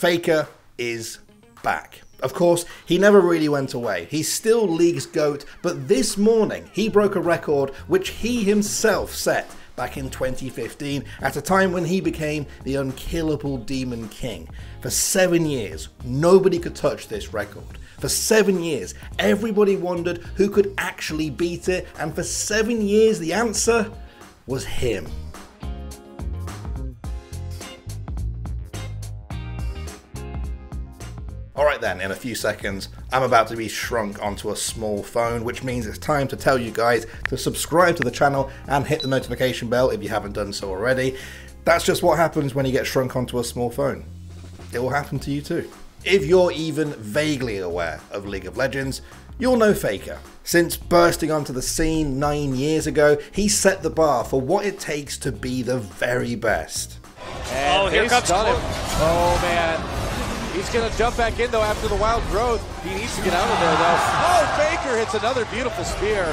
Faker is back. Of course, he never really went away. He's still League's GOAT, but this morning he broke a record which he himself set back in 2015 at a time when he became the unkillable Demon King. For 7 years, nobody could touch this record. For 7 years, everybody wondered who could actually beat it, and for 7 years the answer was him. Alright then, in a few seconds, I'm about to be shrunk onto a small phone, which means it's time to tell you guys to subscribe to the channel and hit the notification bell if you haven't done so already. That's just what happens when you get shrunk onto a small phone. It will happen to you too. If you're even vaguely aware of League of Legends, you'll know Faker. Since bursting onto the scene 9 years ago, he set the bar for what it takes to be the very best. And here comes done it. Oh man. He's going to jump back in, though, after the wild growth. He needs to get out of there, though. Oh, Faker hits another beautiful spear.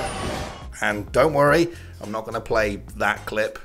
And don't worry, I'm not going to play that clip.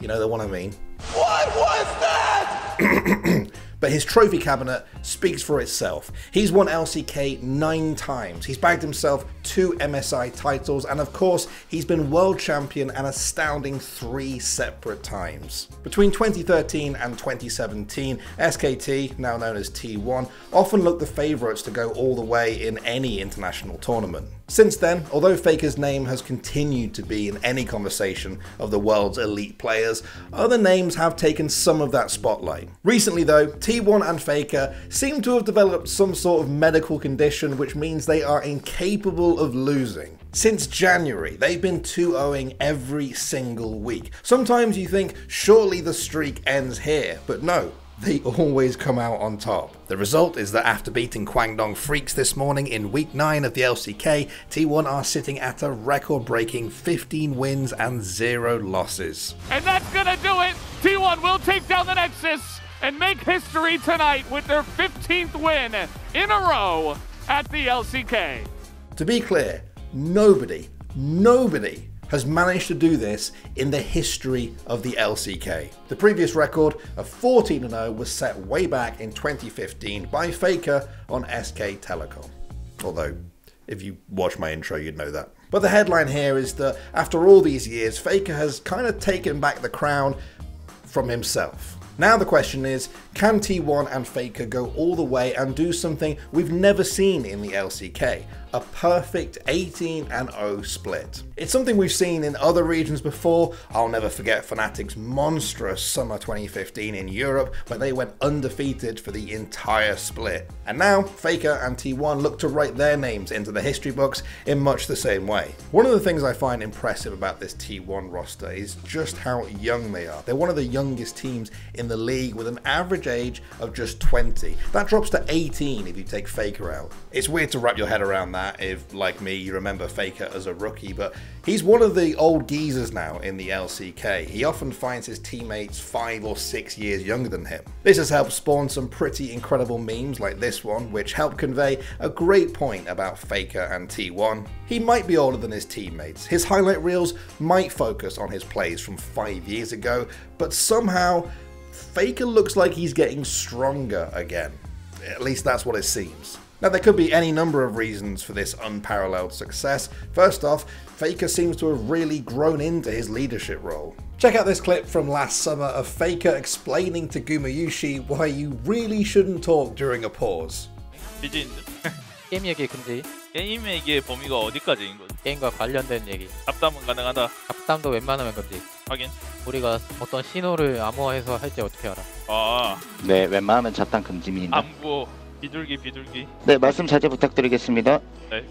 You know the one I mean. What was that? But his trophy cabinet speaks for itself. He's won LCK 9 times. He's bagged himself 2 MSI titles, and of course, he's been world champion an astounding 3 separate times. Between 2013 and 2017, SKT, now known as T1, often looked the favourites to go all the way in any international tournament. Since then, although Faker's name has continued to be in any conversation of the world's elite players, other names have taken some of that spotlight. Recently though, T1 and Faker seem to have developed some sort of medical condition which means they are incapable of losing. Since January, they've been 2-0ing every single week. Sometimes you think, surely the streak ends here, but no. They always come out on top. The result is that after beating Kwangdong Freaks this morning in week 9 of the LCK, T1 are sitting at a record-breaking 15 wins and 0 losses. And that's gonna do it! T1 will take down the Nexus and make history tonight with their 15th win in a row at the LCK. To be clear, nobody has managed to do this in the history of the LCK. The previous record of 14-0 was set way back in 2015 by Faker on SK Telecom. Although, if you watch my intro, you'd know that. But the headline here is that after all these years, Faker has kind of taken back the crown from himself. Now the question is, can T1 and Faker go all the way and do something we've never seen in the LCK? A perfect 18-0 split. It's something we've seen in other regions before. I'll never forget Fnatic's monstrous summer 2015 in Europe, where they went undefeated for the entire split. And now, Faker and T1 look to write their names into the history books in much the same way. One of the things I find impressive about this T1 roster is just how young they are. They're one of the youngest teams in the league with an average age of just 20. That drops to 18 if you take Faker out. It's weird to wrap your head around that if, like me, you remember Faker as a rookie, but he's one of the old geezers now in the LCK. He often finds his teammates 5 or 6 years younger than him. This has helped spawn some pretty incredible memes like this one, which help convey a great point about Faker and T1. He might be older than his teammates. His highlight reels might focus on his plays from 5 years ago, but somehow Faker looks like he's getting stronger again. At least that's what it seems. Now, there could be any number of reasons for this unparalleled success. First off, Faker seems to have really grown into his leadership role. Check out this clip from last summer of Faker explaining to Gumayusi why you really shouldn't talk during a pause. 게임 얘기 금지. 게임 얘기의 범위가 어디까지인 거지? 게임과 관련된 얘기. 잡담은 가능하다. 잡담도 웬만하면 금지. 확인. 우리가 어떤 신호를 암호화해서 할지 어떻게 알아? 아. 네, 웬만하면 잡담 금지입니다. 암구. 비둘기. 네, 말씀 자제 부탁드리겠습니다. 네.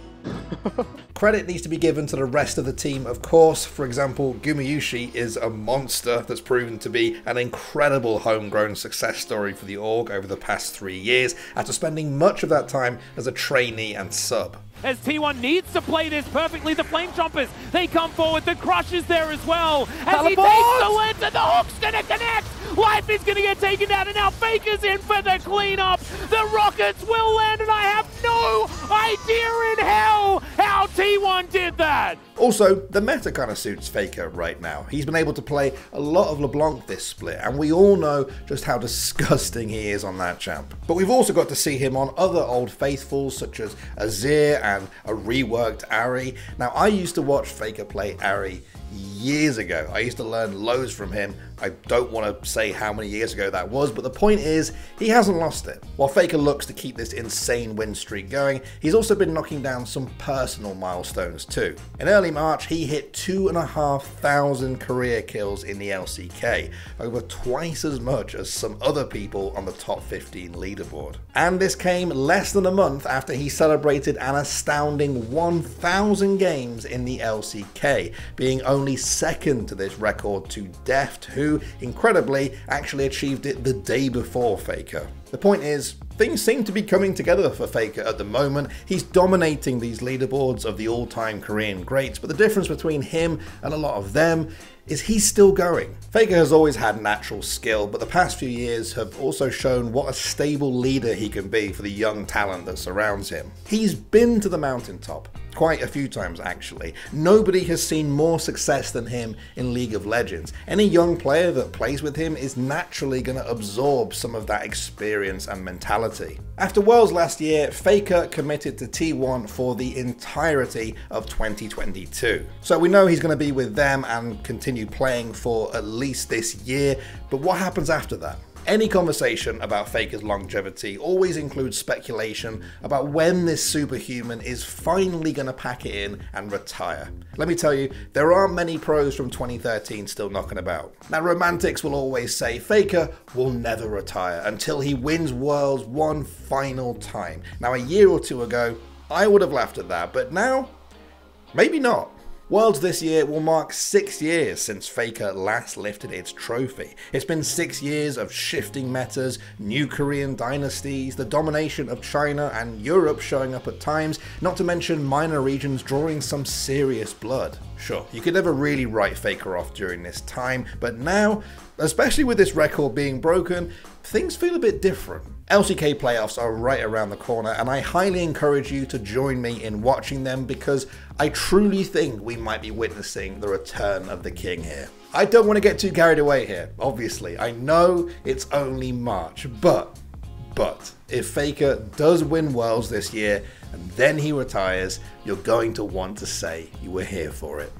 Credit needs to be given to the rest of the team, of course. For example, Gumayusi is a monster that's proven to be an incredible homegrown success story for the org over the past 3 years, after spending much of that time as a trainee and sub. As T1 needs to play this perfectly, the Flame Chompers, they come forward, the Crush is there as well. As he takes the lens and the hook's gonna connect! Life is gonna get taken down and now Faker's in for the cleanup! The rockets will land and I have no idea in hell how T1 did that! Also, the meta kind of suits Faker right now. He's been able to play a lot of LeBlanc this split, and we all know just how disgusting he is on that champ. But we've also got to see him on other old faithfuls such as Azir and a reworked Ahri. Now, I used to watch Faker play Ahri years ago. I used to learn loads from him. I don't want to say how many years ago that was, but the point is, he hasn't lost it. While Faker looks to keep this insane win streak going, he's also been knocking down some personal milestones too. In early March, he hit 2,500 career kills in the LCK, over twice as much as some other people on the top 15 leaderboard. And this came less than a month after he celebrated an astounding 1,000 games in the LCK, being only second to this record to Deft, who incredibly actually achieved it the day before Faker. The point is, things seem to be coming together for Faker at the moment. He's dominating these leaderboards of the all-time Korean greats, but the difference between him and a lot of them is he's still going. Faker has always had natural skill, but the past few years have also shown what a stable leader he can be for the young talent that surrounds him. He's been to the mountaintop quite a few times actually. Nobody has seen more success than him in League of Legends. Any young player that plays with him is naturally going to absorb some of that experience and mentality. After Worlds last year, Faker committed to T1 for the entirety of 2022. So we know he's going to be with them and continue playing for at least this year, but what happens after that? Any conversation about Faker's longevity always includes speculation about when this superhuman is finally going to pack it in and retire. Let me tell you, there aren't many pros from 2013 still knocking about. Now, romantics will always say Faker will never retire until he wins Worlds one final time. Now, a year or two ago, I would have laughed at that, but now, maybe not. Worlds this year will mark 6 years since Faker last lifted its trophy. It's been 6 years of shifting metas, new Korean dynasties, the domination of China and Europe showing up at times, not to mention minor regions drawing some serious blood. Sure, you could never really write Faker off during this time, but now, especially with this record being broken, things feel a bit different. LCK playoffs are right around the corner, and I highly encourage you to join me in watching them because I truly think we might be witnessing the return of the king here. I don't want to get too carried away here, obviously. I know it's only March, but if Faker does win Worlds this year and then he retires, you're going to want to say you were here for it.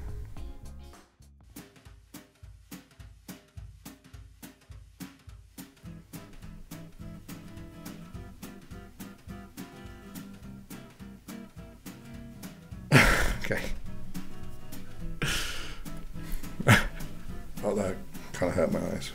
Okay. Oh, that kind of hurt my eyes.